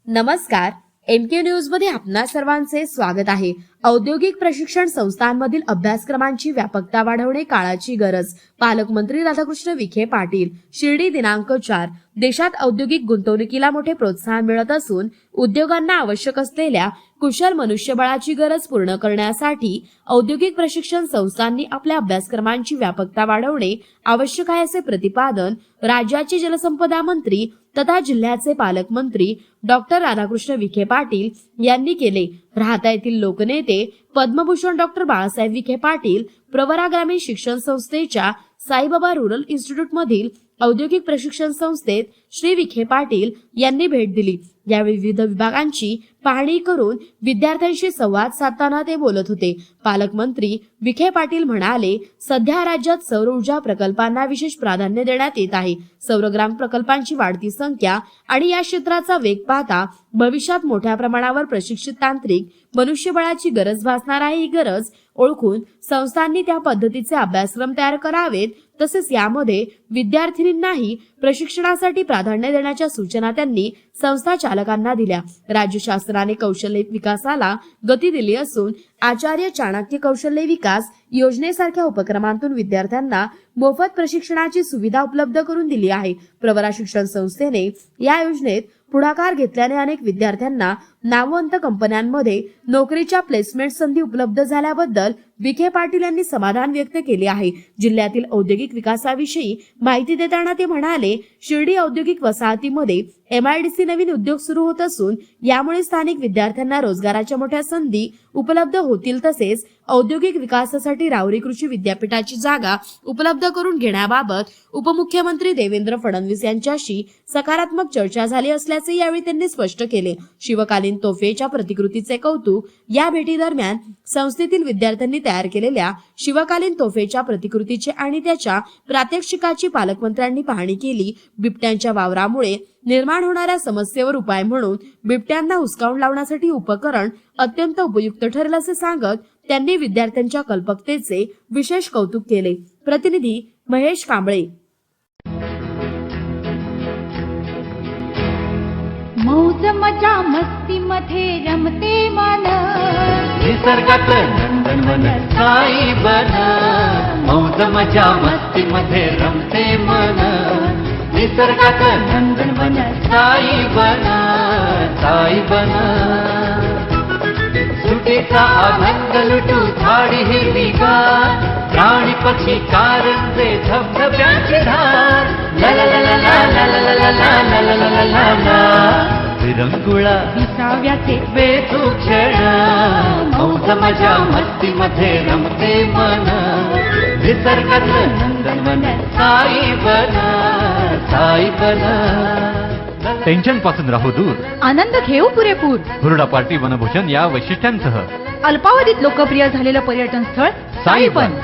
नमस्कार, MK news मध्ये आपणा सर्वांचे स्वागत आहे। औद्योगिक प्रशिक्षण संस्थांमधील अभ्यासक्रमांची व्यापकता वाढवणे काळाची गरज। पालकमंत्री राधाकृष्ण विखे पाटील। शिर्डी दिनांक 4। देशात औद्योगिक गुंतवणुकीला मोठे प्रोत्साहन मिळत असून उद्योगांना आवश्यक असलेल्या कुशल मनुष्यबळाची गरज पूर्ण करण्यासाठी औद्योगिक प्रशिक्षण संस्थांनी आपल्या अभ्यासक्रमांची व्यापकता वाढवणे आवश्यक आहे असे प्रतिपादन राज्याचे जलसंपदा मंत्री तथा जिल्ह्याचे पालकमंत्री डॉक्टर राधाकृष्ण विखे पाटील यांनी केले। राहता येथील लोकनेते पद्मभूषण डॉक्टर बाळासाहेब विखे पाटील प्रवरा ग्रामीण शिक्षण संस्थेच्या साईबाबा रूरल इन्स्टिट्यूट मधील औद्योगिक प्रशिक्षण संस्थेत श्री विखे पाटील यांनी भेट दिली। यावेळी विविध विभागांची पाहणी करून विद्यार्थ्यांशी संवाद साधताना ते बोलत होते। पालकमंत्री विखे पाटील म्हणाले, सध्या राज्यात सौर ऊर्जा प्रकल्पांना विशेष प्राधान्य देण्यात येत आहे। सौरग्राम प्रकल्पांची वाढती संख्या आणि या क्षेत्राचा वेग पाहता भविष्यात मोठ्या प्रमाणावर प्रशिक्षित तांत्रिक मनुष्यबळाची गरज भासणार आहे। ही गरज ओळखून संस्थांनी त्या पद्धतीचे अभ्यासक्रम तयार करावेत। तसेच यामध्ये विद्यार्थिनींनाही प्रशिक्षणासाठी प्राधान्य देण्याच्या सूचना त्यांनी संस्था चालकांना दिल्या। राज्य शासनाने कौशल्य विकासाला गती दिली असून आचार्य चाणक्य कौशल्य विकास योजनेसारख्या उपक्रमांतून विद्यार्थ्यांना मोफत प्रशिक्षणाची सुविधा उपलब्ध करून दिली आहे। प्रवरा शिक्षण संस्थेने या योजनेत पुढाकार घेतल्याने अनेक विद्यार्थ्यांना नामवंत कंपन्यांमध्ये नोकरीच्या प्लेसमेंट संधी उपलब्ध झाल्याबद्दल विखे पाटील यांनी समाधान व्यक्त केले आहे। जिल्ह्यातील औद्योगिक विकासाविषयी माहिती देताना ते म्हणाले, शिर्डी औद्योगिक वसाहतीमध्ये MIDC नवीन उद्योग सुरू होत असून यामुळे स्थानिक विद्यार्थ्यांना रोजगाराच्या मोठ्या संधी उपलब्ध होतील। तसेच औद्योगिक विकासासाठी राहुरी कृषी विद्यापीठाची जागा उपलब्ध करून घेण्याबाबत उपमुख्यमंत्री देवेंद्र फडणवीस यांच्याशी सकारात्मक चर्चा झाली असल्याचे यावेळी त्यांनी स्पष्ट केले। शिवकालीन तोफेच्या प्रतिकृतीचे कौतुक या भेटी दरम्यान संस्थेतील विद्यार्थ्यांनी तयार केलेल्या शिवकालीन तोफेच्या प्रतिकृतीचे आणि त्याच्या प्रात्यक्षिकाची पालकमंत्र्यांनी पाहणी केली। बिबट्यांच्या वावरामुळे निर्माण होणाऱ्या समस्येवर उपाय म्हणून बिबट्यांना हुसकावून लावण्यासाठी उपकरण अत्यंत उपयुक्त ठरेल असे सांगत त्यांनी विद्यार्थ्यांच्या कल्पकतेचे विशेष कौतुक केले। प्रतिनिधी महेश कांबळे। मौज मजा मस्ती मध्ये रमते मन, निसर्गात नंदनवन साई बन। मौज मजा मस्ती मध्ये रमते मन, निसर्गात नंदनवन साई बन, साई बन। सुटीचा आनंद लुटू झाडी हिरवीगार, प्राणी पक्षी कारंजे धबधब्याची धार। ला ला ला ला ला ला ला ला ला ला ला ला ला ला। विरंगुळा विसाव्याचे वेधू क्षण, मौज मजा मस्ती मध्ये रमते मन, निसर्गात नंदनवन साई बन, साई बन। टेन्शन पासून राहू दूर, आनंद घेऊ पुरेपूर। हुरडा पार्टी वनभूषण या वैशिष्ट्यांसह अल्पावधीत लोकप्रिय झालेलं पर्यटन स्थळ साईबन।